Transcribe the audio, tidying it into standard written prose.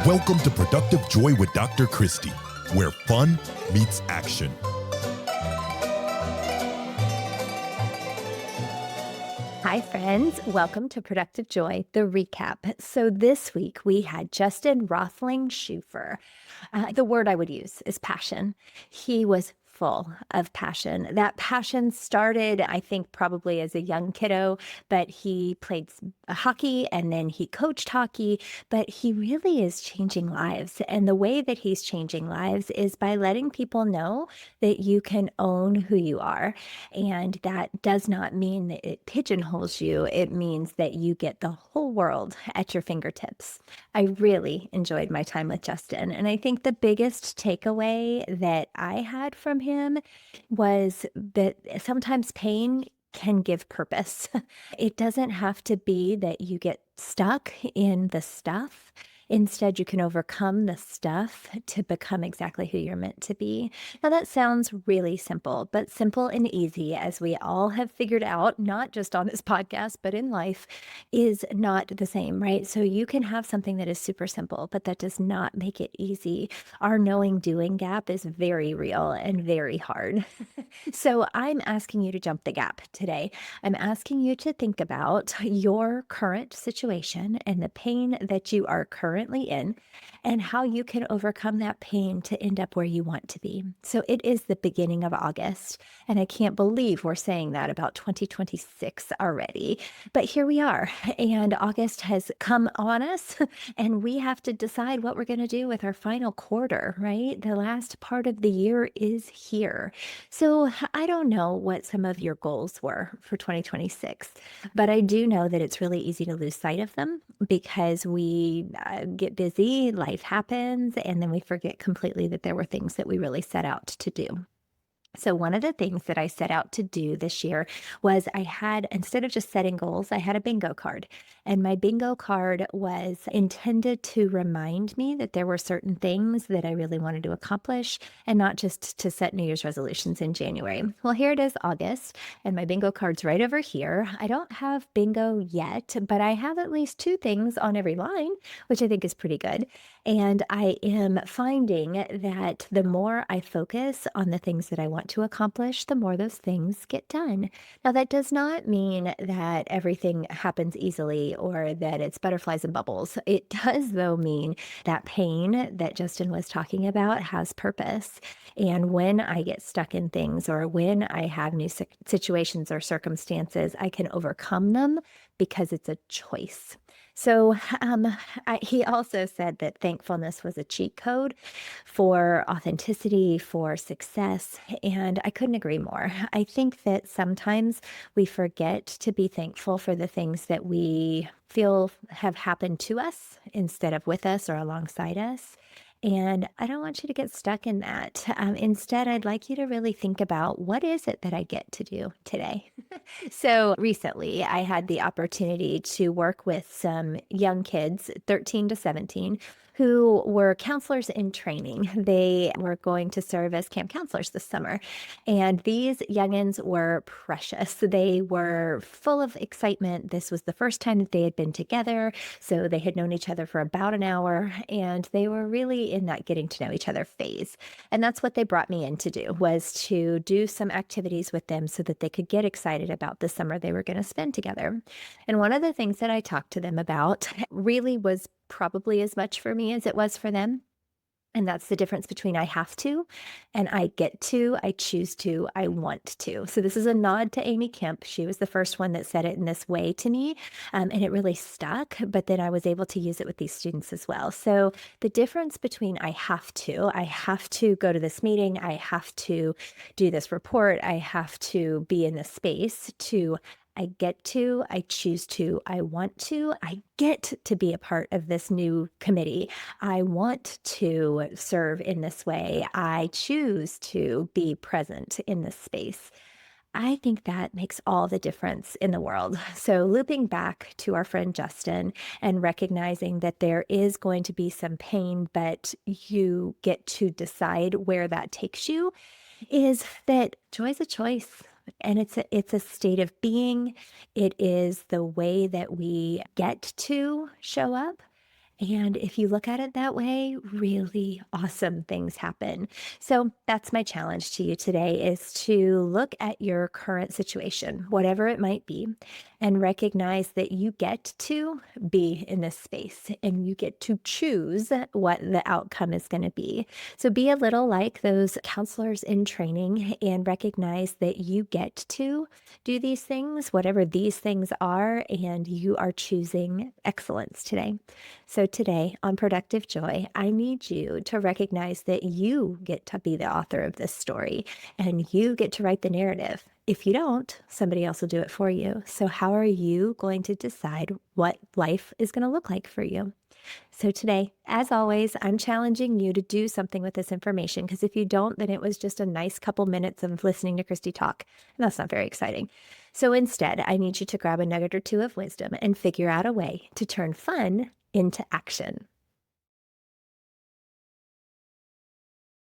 Welcome to Productive Joy with Dr. Christie, where fun meets action. Hi, friends. Welcome to Productive Joy, the recap. So this week we had Justin Roethlingshoefer. The word I would use is passion. He was full of passion. That passion started, I think, probably as a young kiddo, but he played hockey and then he coached hockey, but he really is changing lives. And the way that he's changing lives is by letting people know that you can own who you are. And that does not mean that it pigeonholes you. It means that you get the whole world at your fingertips. I really enjoyed my time with Justin. And I think the biggest takeaway that I had from him was that sometimes pain can give purpose. It doesn't have to be that you get stuck in the stuff. Instead, you can overcome the stuff to become exactly who you're meant to be. Now, that sounds really simple, but simple and easy, as we all have figured out, not just on this podcast, but in life, is not the same, right? So you can have something that is super simple, but that does not make it easy. Our knowing doing gap is very real and very hard. So I'm asking you to jump the gap today. I'm asking you to think about your current situation and the pain that you are currently in and how you can overcome that pain to end up where you want to be. So it is the beginning of August, and I can't believe we're saying that about 2026 already. But here we are, and August has come on us, and we have to decide what we're going to do with our final quarter, right? The last part of the year is here. So I don't know what some of your goals were for 2026, but I do know that it's really easy to lose sight of them because we get busy, life happens, and then we forget completely that there were things that we really set out to do. So one of the things that I set out to do this year was instead of just setting goals, I had a bingo card. And my bingo card was intended to remind me that there were certain things that I really wanted to accomplish and not just to set New Year's resolutions in January. Well, here it is, August, and my bingo card's right over here. I don't have bingo yet, but I have at least 2 things on every line, which I think is pretty good. And I am finding that the more I focus on the things that I want to accomplish, the more those things get done. Now, that does not mean that everything happens easily or that it's butterflies and bubbles. It does, though, mean that pain that Justin was talking about has purpose. And when I get stuck in things or when I have new situations or circumstances, I can overcome them because it's a choice. So he also said that thankfulness was a cheat code for authenticity, for success, and I couldn't agree more. I think that sometimes we forget to be thankful for the things that we feel have happened to us instead of with us or alongside us. And I don't want you to get stuck in that. Instead, I'd like you to really think about what is it that I get to do today? So recently, I had the opportunity to work with some young kids, 13 to 17, who were counselors in training. They were going to serve as camp counselors this summer. And these youngins were precious. They were full of excitement. This was the first time that they had been together. So they had known each other for about an hour, and they were really in that getting to know each other phase. And that's what they brought me in to do, was to do some activities with them so that they could get excited about the summer they were going to spend together. And one of the things that I talked to them about really was probably as much for me as it was for them. And that's the difference between I have to and I get to, I choose to, I want to. So this is a nod to Amy Kemp. She was the first one that said it in this way to me, and it really stuck. But then I was able to use it with these students as well. So the difference between I have to go to this meeting, I have to do this report, I have to be in this space, to I get to, I choose to, I want to, I get to be a part of this new committee. I want to serve in this way. I choose to be present in this space. I think that makes all the difference in the world. So looping back to our friend Justin and recognizing that there is going to be some pain, but you get to decide where that takes you, is that joy is a choice. And it's a state of being. It is the way that we get to show up. And if you look at it that way, really awesome things happen. So that's my challenge to you today is to look at your current situation, whatever it might be, and recognize that you get to be in this space and you get to choose what the outcome is going to be. So be a little like those counselors in training and recognize that you get to do these things, whatever these things are, and you are choosing excellence today. So, today on Productive Joy, I need you to recognize that you get to be the author of this story and you get to write the narrative. If you don't, somebody else will do it for you. So, how are you going to decide what life is going to look like for you? So, today, as always, I'm challenging you to do something with this information because if you don't, then it was just a nice couple minutes of listening to Christie talk. And that's not very exciting. So, instead, I need you to grab a nugget or two of wisdom and figure out a way to turn fun into action.